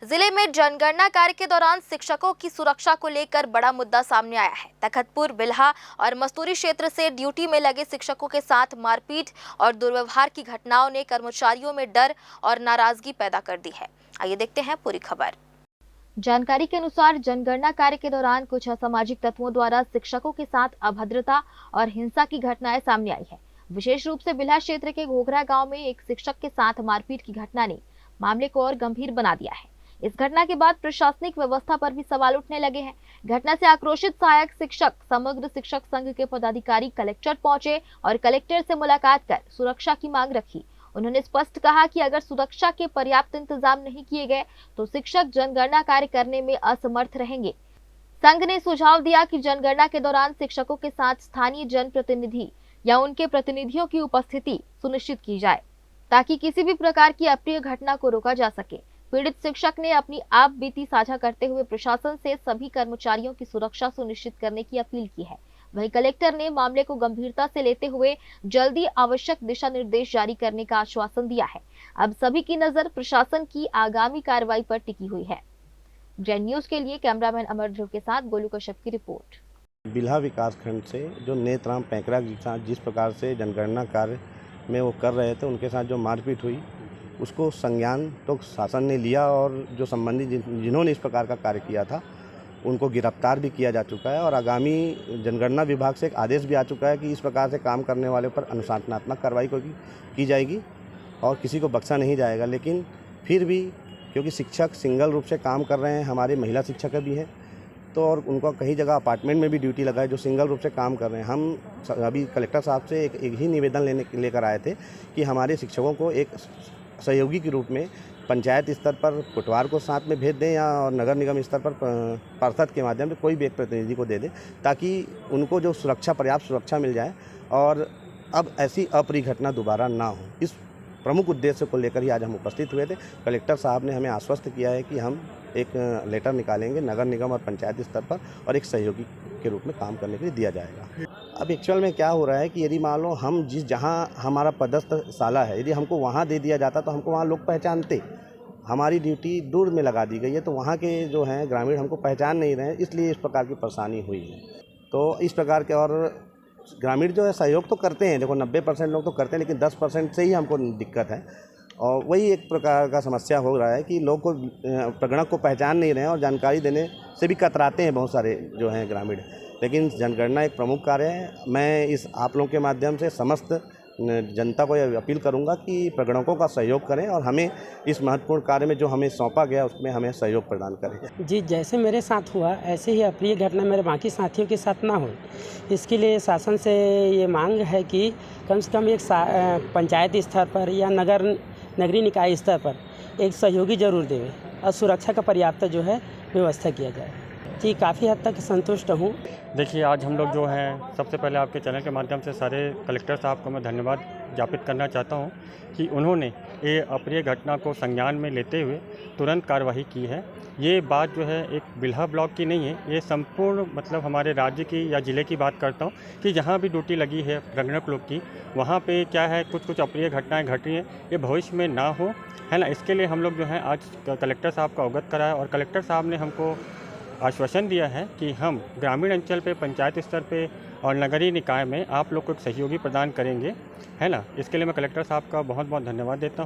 जिले में जनगणना कार्य के दौरान शिक्षकों की सुरक्षा को लेकर बड़ा मुद्दा सामने आया है। तखतपुर, बिल्हा और मस्तूरी क्षेत्र से ड्यूटी में लगे शिक्षकों के साथ मारपीट और दुर्व्यवहार की घटनाओं ने कर्मचारियों में डर और नाराजगी पैदा कर दी है। आइए देखते हैं पूरी खबर। जानकारी के अनुसार जनगणना कार्य के दौरान कुछ असामाजिक तत्वों द्वारा शिक्षकों के साथ अभद्रता और हिंसा की घटनाएं सामने आई है। विशेष रूप से बिल्हा क्षेत्र के घोघरा गांव में एक शिक्षक के साथ मारपीट की घटना ने मामले को और गंभीर बना दिया है। इस घटना के बाद प्रशासनिक व्यवस्था पर भी सवाल उठने लगे हैं। घटना से आक्रोशित सहायक शिक्षक समग्र शिक्षक संघ के पदाधिकारी कलेक्टर पहुंचे और कलेक्टर से मुलाकात कर सुरक्षा की मांग रखी। उन्होंने स्पष्ट कहा कि अगर सुरक्षा के पर्याप्त इंतजाम नहीं किए गए तो शिक्षक जनगणना कार्य करने में असमर्थ रहेंगे। संघ ने सुझाव दिया कि जनगणना के दौरान शिक्षकों के साथ स्थानीय जनप्रतिनिधि या उनके प्रतिनिधियों की उपस्थिति सुनिश्चित की जाए ताकि किसी भी प्रकार की अप्रिय घटना को रोका जा सके। पीड़ित शिक्षक ने अपनी आप बीती साझा करते हुए प्रशासन से सभी कर्मचारियों की सुरक्षा सुनिश्चित करने की अपील की है। वहीं कलेक्टर ने मामले को गंभीरता से लेते हुए जल्दी आवश्यक दिशा निर्देश जारी करने का आश्वासन दिया है। अब सभी की नजर प्रशासन की आगामी कार्रवाई पर टिकी हुई है। ग्रैंड न्यूज के लिए कैमरामैन अमर ध्रुव के साथ गोलू कश्यप की रिपोर्ट। बिल्हा विकास खंड से जो नेतराम पैंकरा के साथ जिस प्रकार से जनगणना कार्य में वो कर रहे थे, उनके साथ जो मारपीट हुई उसको संज्ञान तो शासन ने लिया और जो संबंधित जिन्होंने इस प्रकार का कार्य किया था उनको गिरफ्तार भी किया जा चुका है और आगामी जनगणना विभाग से एक आदेश भी आ चुका है कि इस प्रकार से काम करने वाले पर अनुशासनात्मक कार्रवाई की जाएगी और किसी को बख्शा नहीं जाएगा। लेकिन फिर भी क्योंकि शिक्षक सिंगल रूप से काम कर रहे हैं, हमारे महिला शिक्षक भी हैं तो और उनको कई जगह अपार्टमेंट में भी ड्यूटी लगा है जो सिंगल रूप से काम कर रहे हैं। हम अभी कलेक्टर साहब से एक ही निवेदन लेकर आए थे कि हमारे शिक्षकों को एक सहयोगी के रूप में पंचायत स्तर पर पटवार को साथ में भेज दें या और नगर निगम स्तर पर पार्षद के माध्यम से कोई भी एक प्रतिनिधि को दे दें ताकि उनको जो पर्याप्त सुरक्षा मिल जाए और अब ऐसी अप्रिय घटना दोबारा ना हो। इस प्रमुख उद्देश्य को लेकर ही आज हम उपस्थित हुए थे। कलेक्टर साहब ने हमें आश्वस्त किया है कि हम एक लेटर निकालेंगे नगर निगम और पंचायत स्तर पर और एक सहयोगी के रूप में काम करने के लिए दिया जाएगा। अब एक्चुअल में क्या हो रहा है कि यदि मान लो हम जहाँ हमारा पदस्थ साला है, यदि हमको वहाँ दे दिया जाता तो हमको वहाँ लोग पहचानते। हमारी ड्यूटी दूर में लगा दी गई है तो वहाँ के जो हैं ग्रामीण हमको पहचान नहीं रहे, इसलिए इस प्रकार की परेशानी हुई है। तो इस प्रकार के और ग्रामीण जो है सहयोग तो करते हैं, देखो 90% लोग तो करते हैं, लेकिन 10% से ही हमको दिक्कत है और वही एक प्रकार का समस्या हो रहा है कि लोग को प्रगणक को पहचान नहीं रहे हैं और जानकारी देने से भी कतराते हैं बहुत सारे जो हैं ग्रामीण। लेकिन जनगणना एक प्रमुख कार्य है। मैं इस आप लोगों के माध्यम से समस्त जनता को यह अपील करूंगा कि प्रगणकों का सहयोग करें और हमें इस महत्वपूर्ण कार्य में जो हमें सौंपा गया उसमें हमें सहयोग प्रदान करें। जी, जैसे मेरे साथ हुआ ऐसे ही अप्रिय घटना मेरे बाकी साथियों के साथ ना हो, इसके लिए शासन से ये मांग है कि कम से कम एक पंचायत स्तर पर या नगरीय निकाय स्तर पर एक सहयोगी जरूर देवे और सुरक्षा का पर्याप्त जो है व्यवस्था किया जाए। जी, काफ़ी हद तक संतुष्ट हूँ। देखिए, आज हम लोग जो हैं सबसे पहले आपके चैनल के माध्यम से सारे कलेक्टर साहब को मैं धन्यवाद ज्ञापित करना चाहता हूं कि उन्होंने ये अप्रिय घटना को संज्ञान में लेते हुए तुरंत कार्रवाई की है। ये बात जो है एक बिल्हा ब्लॉक की नहीं है, ये संपूर्ण मतलब हमारे राज्य की या ज़िले की बात करता हूँ कि जहाँ भी ड्यूटी लगी है प्रगणक लोग की, वहाँ पे क्या है कुछ अप्रिय घटनाएँ घट रही हैं, ये भविष्य में ना हो, है ना। इसके लिए हम लोग जो हैं आज कलेक्टर साहब को अवगत कराया और कलेक्टर साहब ने हमको आश्वासन दिया है कि हम ग्रामीण अंचल पे, पंचायत स्तर पे और नगरीय निकाय में आप लोग को एक सहयोगी प्रदान करेंगे, है ना। इसके लिए मैं कलेक्टर साहब का बहुत बहुत धन्यवाद देता हूँ।